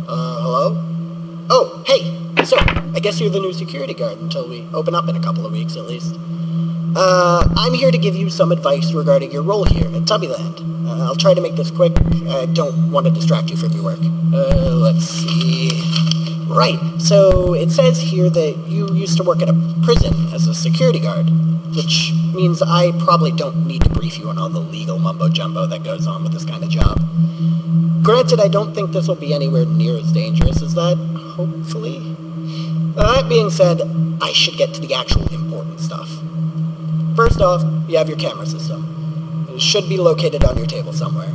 Hello? Oh, hey! So, I guess you're the new security guard until we open up in a couple of weeks at least. I'm here to give you some advice regarding your role here at Tubby-Land. I'll try to make this quick. I don't want to distract you from your work. Let's see... Right, so it says here that you used to work at a prison as a security guard, which means I probably don't need to brief you on all the legal mumbo-jumbo that goes on with this kind of job. Granted, I don't think this will be anywhere near as dangerous as that, hopefully. That being said, I should get to the actual important stuff. First off, you have your camera system. It should be located on your table somewhere.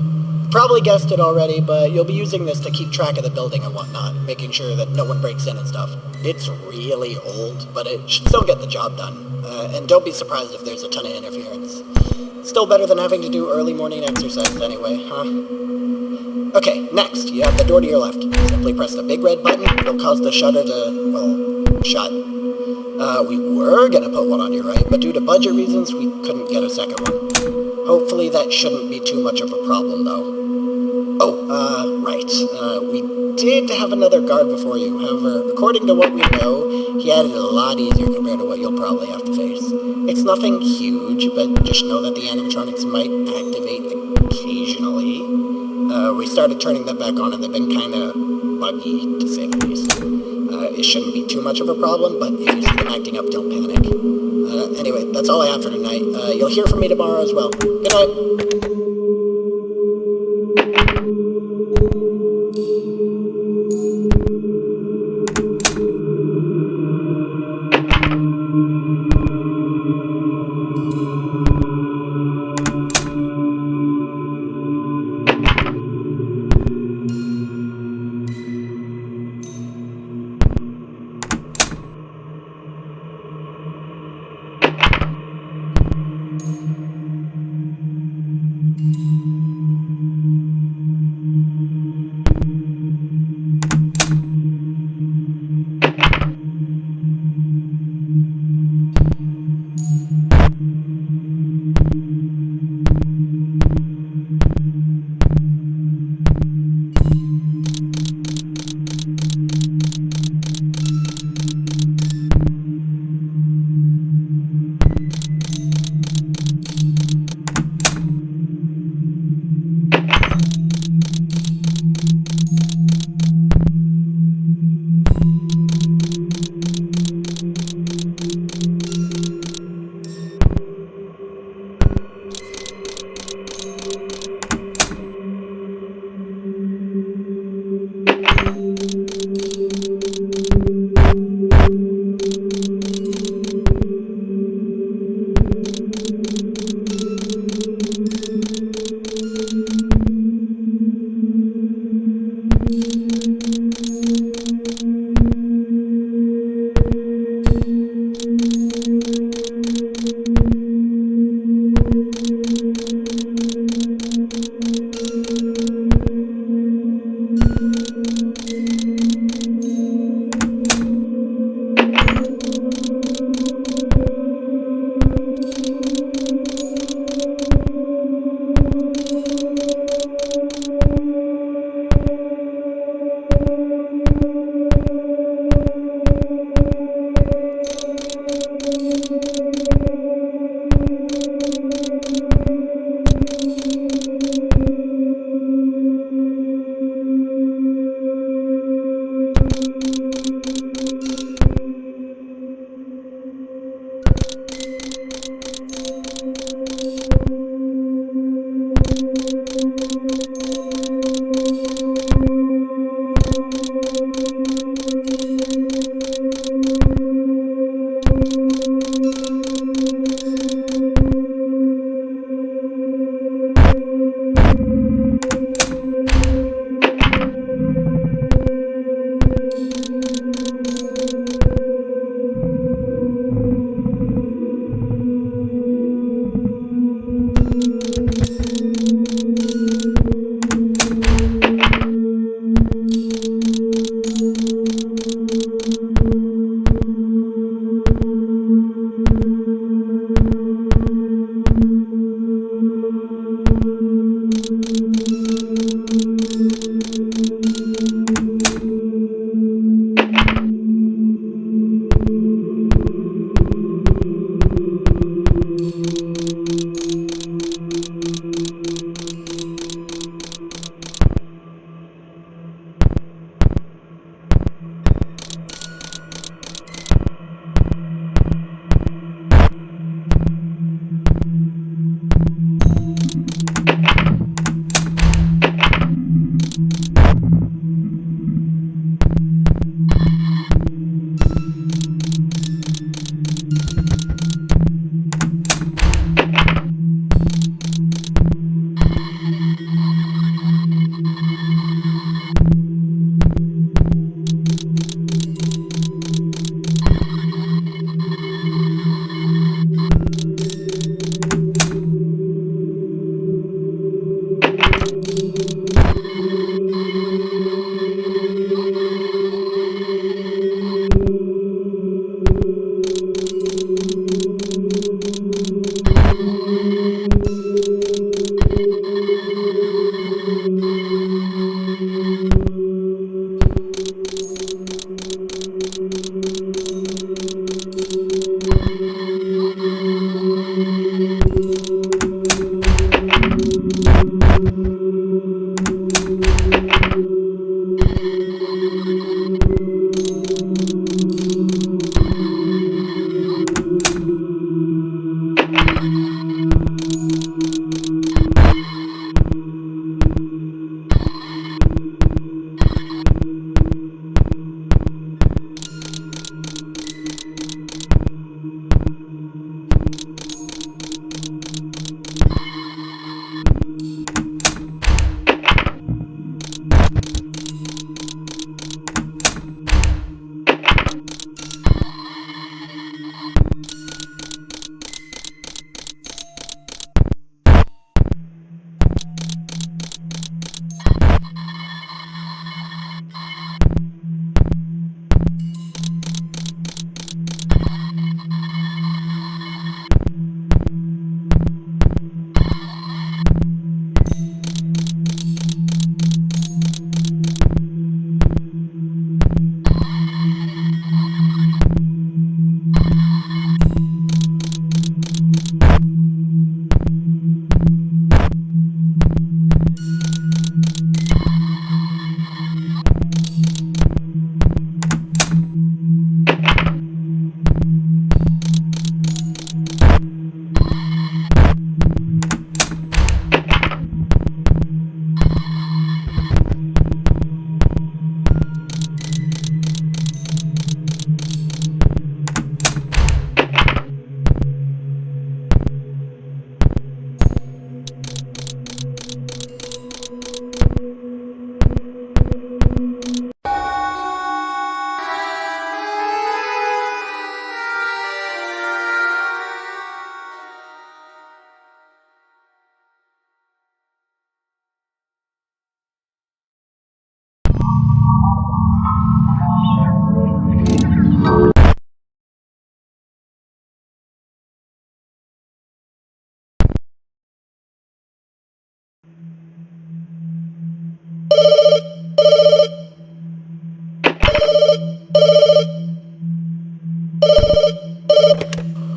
Probably guessed it already, but you'll be using this to keep track of the building and whatnot, making sure that no one breaks in and stuff. It's really old, but it should still get the job done. And don't be surprised if there's a ton of interference. Still better than having to do early morning exercise anyway, huh? Okay, next, you have the door to your left. Simply press the big red button. It'll cause the shutter to, well, shut. We were gonna put one on your right, but due to budget reasons, we couldn't get a second one. Hopefully that shouldn't be too much of a problem, though. Oh, right. We did have another guard before you. However, according to what we know, he had it a lot easier compared to what you'll probably have to face. It's nothing huge, but just know that the animatronics might activate occasionally. We started turning them back on, and they've been kind of buggy, to say the least. It shouldn't be too much of a problem, but if you see them acting up, don't panic. Anyway, that's all I have for tonight. You'll hear from me tomorrow as well. Good night.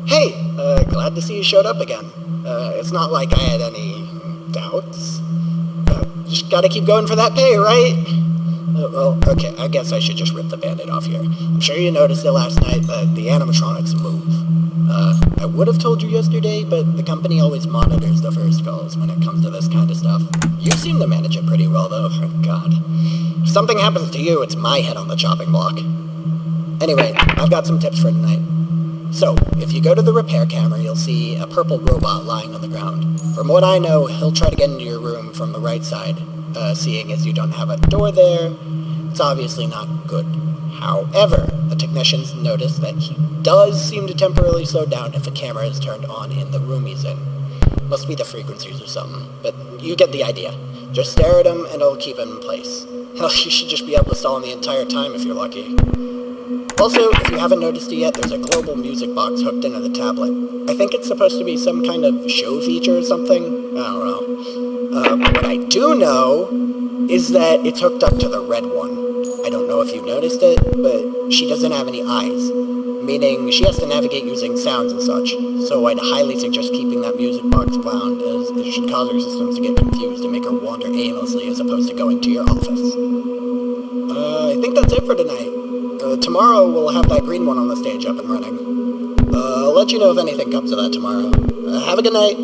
Hey, glad to see you showed up again. It's not like I had any doubts. Just gotta keep going for that pay, right? Well, okay, I guess I should just rip the Band-Aid off here. I'm sure you noticed it last night, but the animatronics move. I would have told you yesterday, but the company always monitors the first calls when it comes to this kind of stuff. You seem to manage it pretty well, though, thank God. If something happens to you, it's my head on the chopping block. Anyway, I've got some tips for tonight. So, if you go to the repair camera, you'll see a purple robot lying on the ground. From what I know, he'll try to get into your room from the right side. Seeing as you don't have a door there, it's obviously not good. However, the technicians notice that he does seem to temporarily slow down if a camera is turned on in the room he's in. Must be the frequencies or something, but you get the idea. Just stare at him and it'll keep him in place. Hell, you should just be able to stall him the entire time if you're lucky. Also, if you haven't noticed it yet, there's a global music box hooked into the tablet. I think it's supposed to be some kind of show feature or something. I don't know. But what I do know is that it's hooked up to the red one. I don't know if you noticed it, but she doesn't have any eyes, meaning she has to navigate using sounds and such. So I'd highly suggest keeping that music box wound, as it should cause her systems to get confused and make her wander aimlessly as opposed to going to your office. I think that's it for tonight. Tomorrow we'll have that green one on the stage up and running. I'll let you know if anything comes of that tomorrow. Have a good night.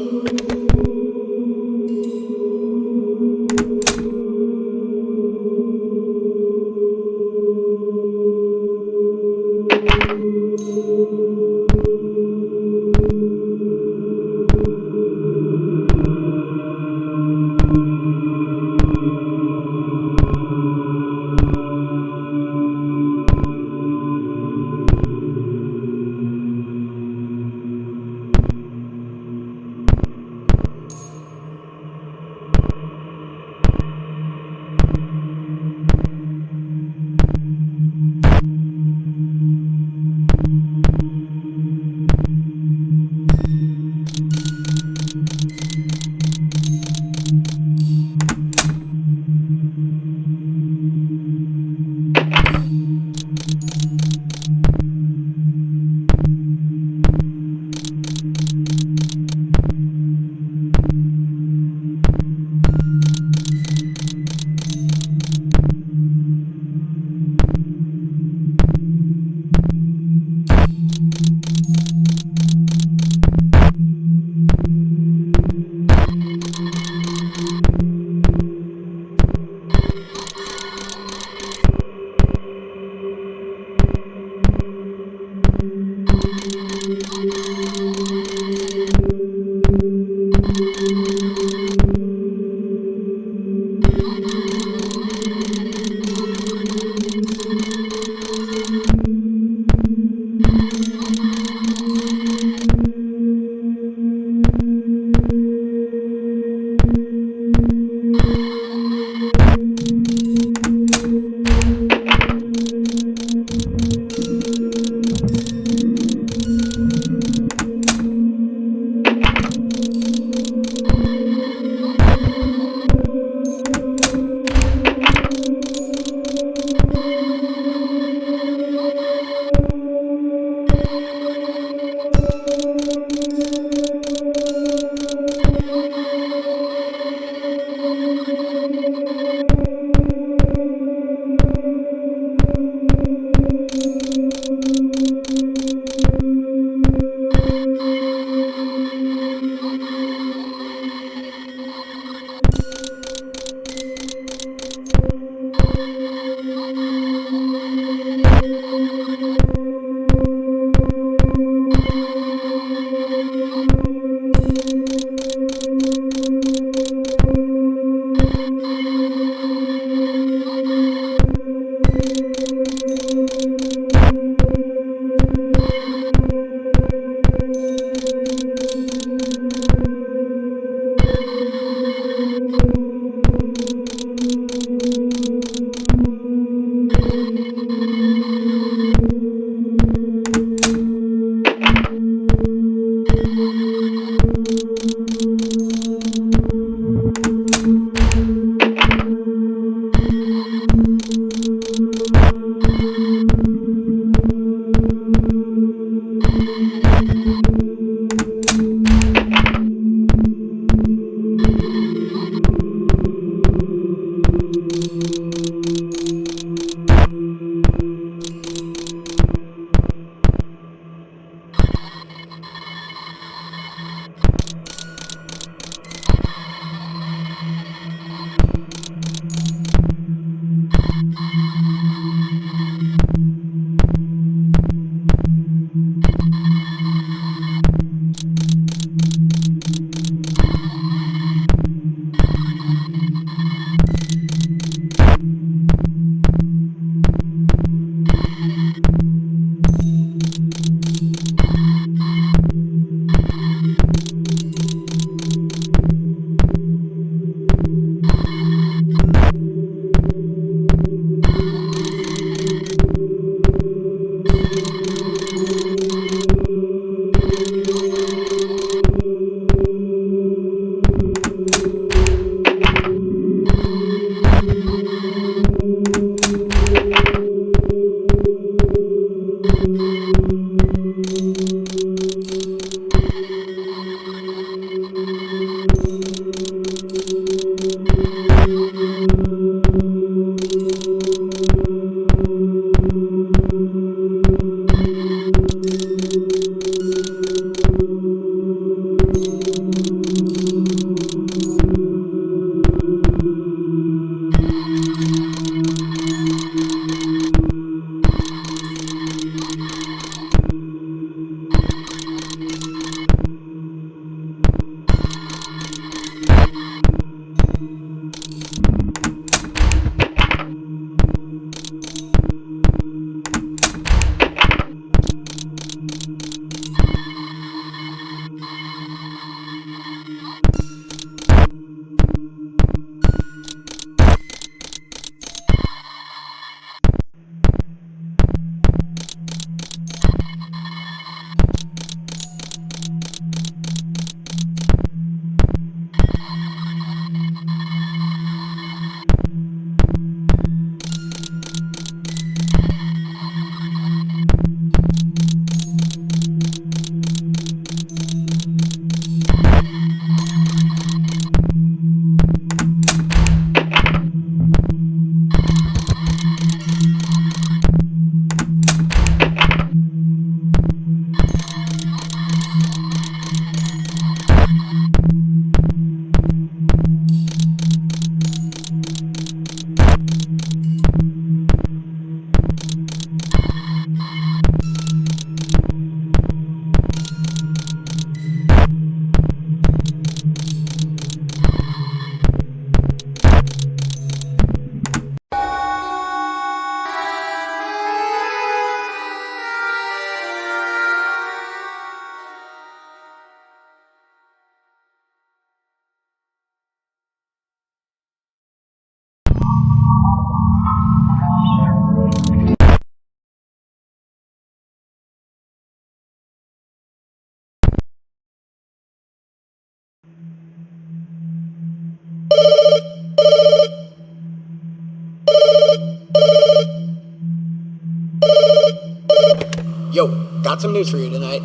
Yo, got some news for you tonight.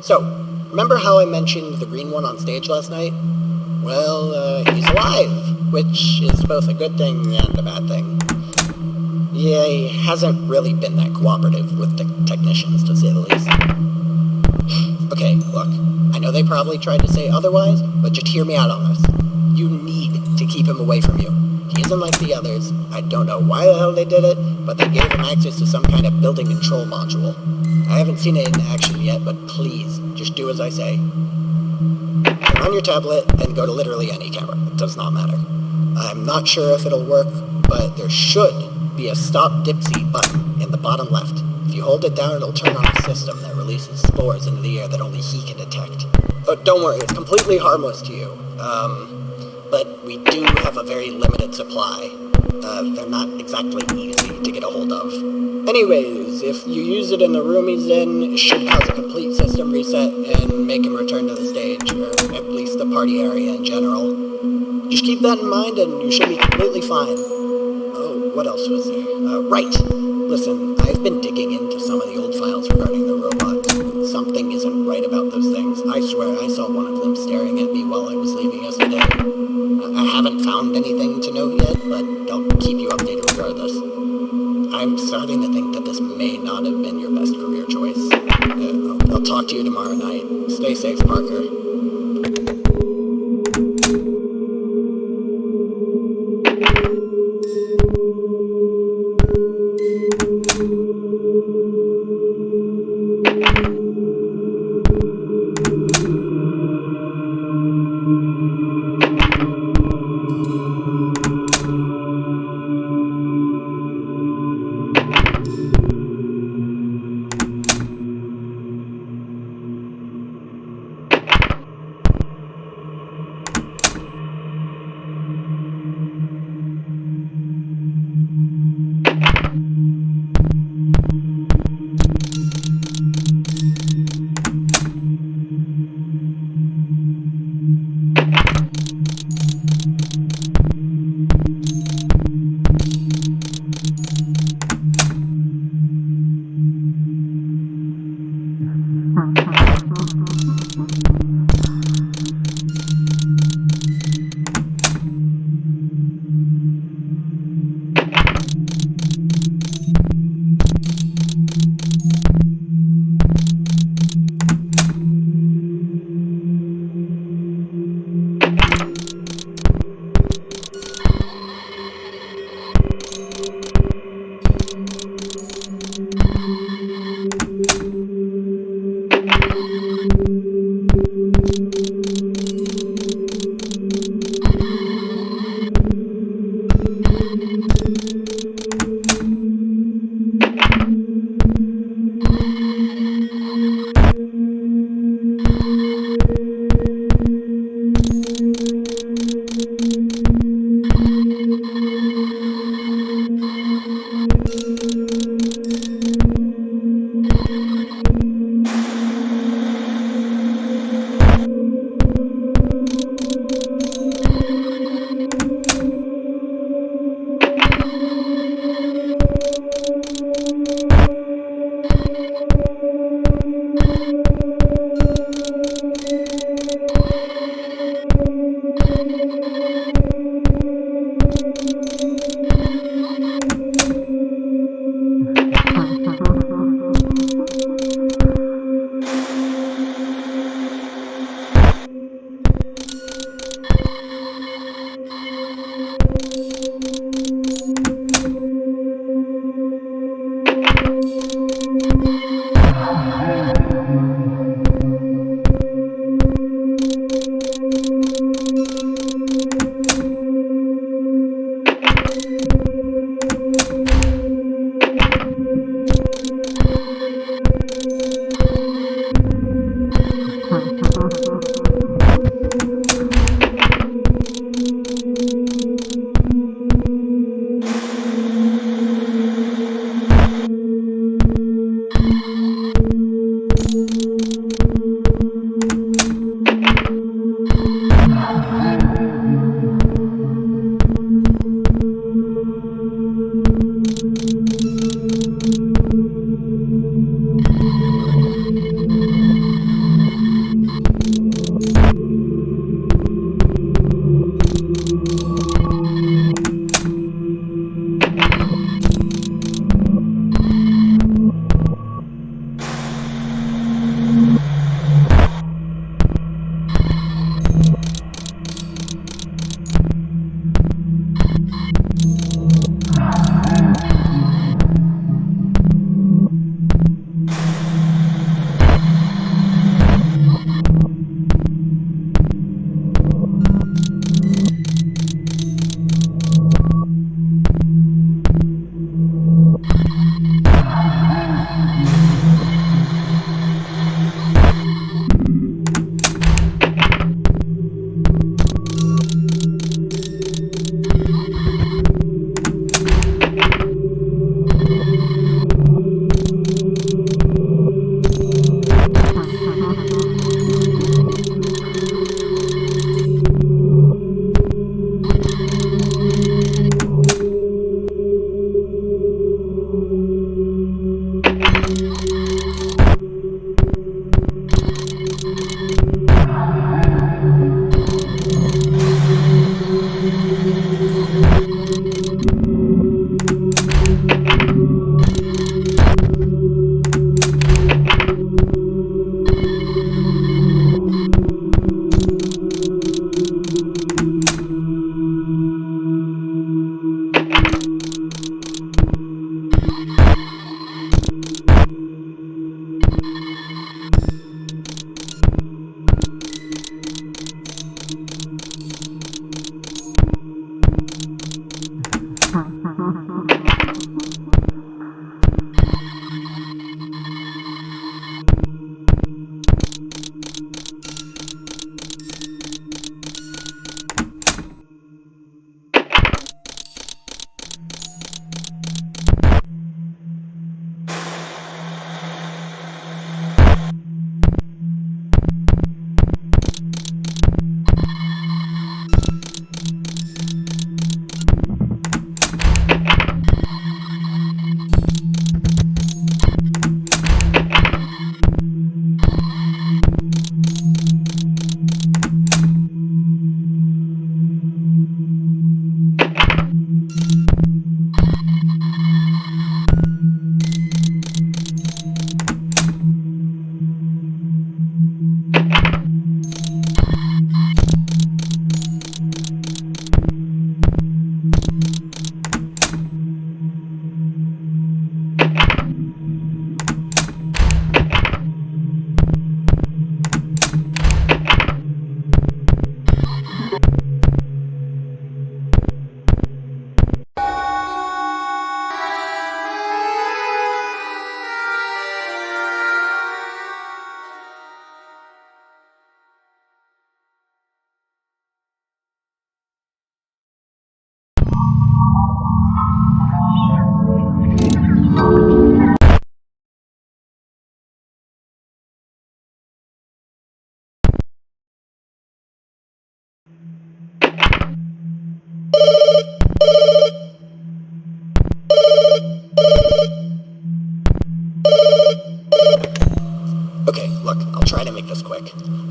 So, remember how I mentioned the green one on stage last night? Well, he's alive, which is both a good thing and a bad thing. Yeah, he hasn't really been that cooperative with the technicians, to say the least. Okay, look, I know they probably tried to say otherwise, but just hear me out on this. You need to keep him away from you. He isn't like the others. I don't know why the hell they did it, but they gave him access to some kind of building control module. I haven't seen it in action yet, but please, just do as I say. Turn on your tablet and go to literally any camera. It does not matter. I'm not sure if it'll work, but there should be a Stop Dipsy button in the bottom left. If you hold it down, it'll turn on a system that releases spores into the air that only he can detect. Oh, don't worry, it's completely harmless to you. But we do have a very limited supply. They're not exactly easy to get a hold of. Anyways, if you use it in the room he's in, it should cause a complete system reset and make him return to the stage, or at least the party area in general. Just keep that in mind and you should be completely fine. Oh, what else was there? Right! Listen, I've been digging into some of the old files regarding the robot. Something isn't right about those things. I swear I saw one of them staring at me while I was leaving yesterday. I haven't found anything to note yet, but I'll keep you updated regardless. I'm starting to think that this may not have been your best career choice. I'll talk to you tomorrow night. Stay safe, Parker.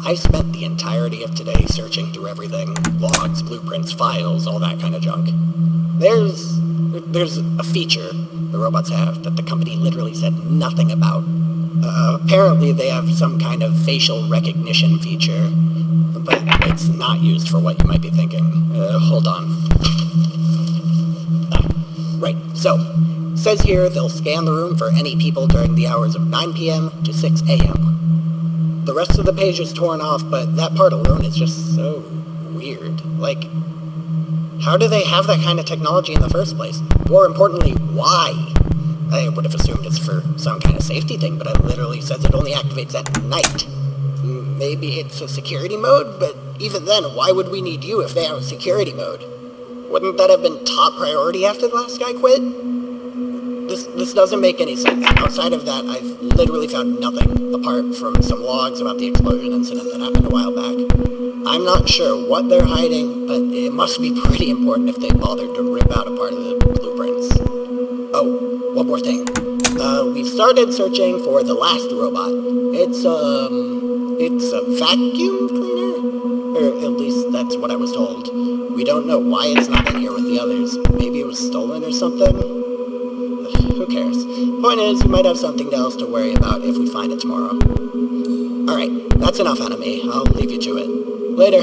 I spent the entirety of today searching through everything. Logs, blueprints, files, all that kind of junk. There's a feature the robots have that the company literally said nothing about. Apparently they have some kind of facial recognition feature, but it's not used for what you might be thinking. Hold on. Right, so, says here they'll scan the room for any people during the hours of 9 p.m. to 6 a.m. The rest of the page is torn off, but that part alone is just so weird. Like, how do they have that kind of technology in the first place? More importantly, why? I would have assumed it's for some kind of safety thing, but it literally says it only activates at night. Maybe it's a security mode, but even then, why would we need you if they have a security mode? Wouldn't that have been top priority after the last guy quit? This doesn't make any sense. Outside of that, I've literally found nothing, apart from some logs about the explosion incident that happened a while back. I'm not sure what they're hiding, but it must be pretty important if they bothered to rip out a part of the blueprints. Oh, one more thing. We've started searching for the last robot. It's a vacuum cleaner? Or at least that's what I was told. We don't know why it's not in here with the others. Maybe it was stolen or something? Who cares? Point is, you might have something else to worry about if we find it tomorrow. Alright, that's enough out of me. I'll leave you to it. Later.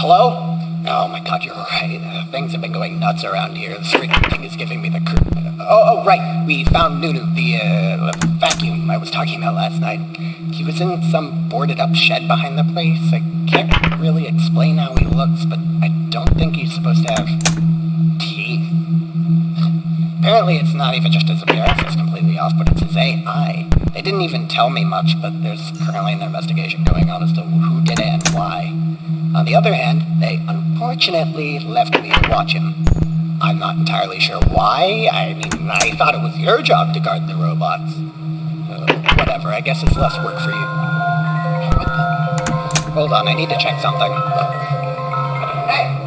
Hello? Oh my god, you're right. Things have been going nuts around here. The streaking thing is giving me the right. We found Nunu, the vacuum I was talking about last night. He was in some boarded up shed behind the place. I can't really explain how he looks, but I don't think he's supposed to have teeth. Apparently it's not even just his appearance that's completely off, but it's his AI. They didn't even tell me much, but there's currently an investigation going on as to who did it and why. On the other hand, they unfortunately left me to watch him. I'm not entirely sure why. I mean, I thought it was your job to guard the robots. Whatever, I guess it's less work for you. Hold on, I need to check something. Hey!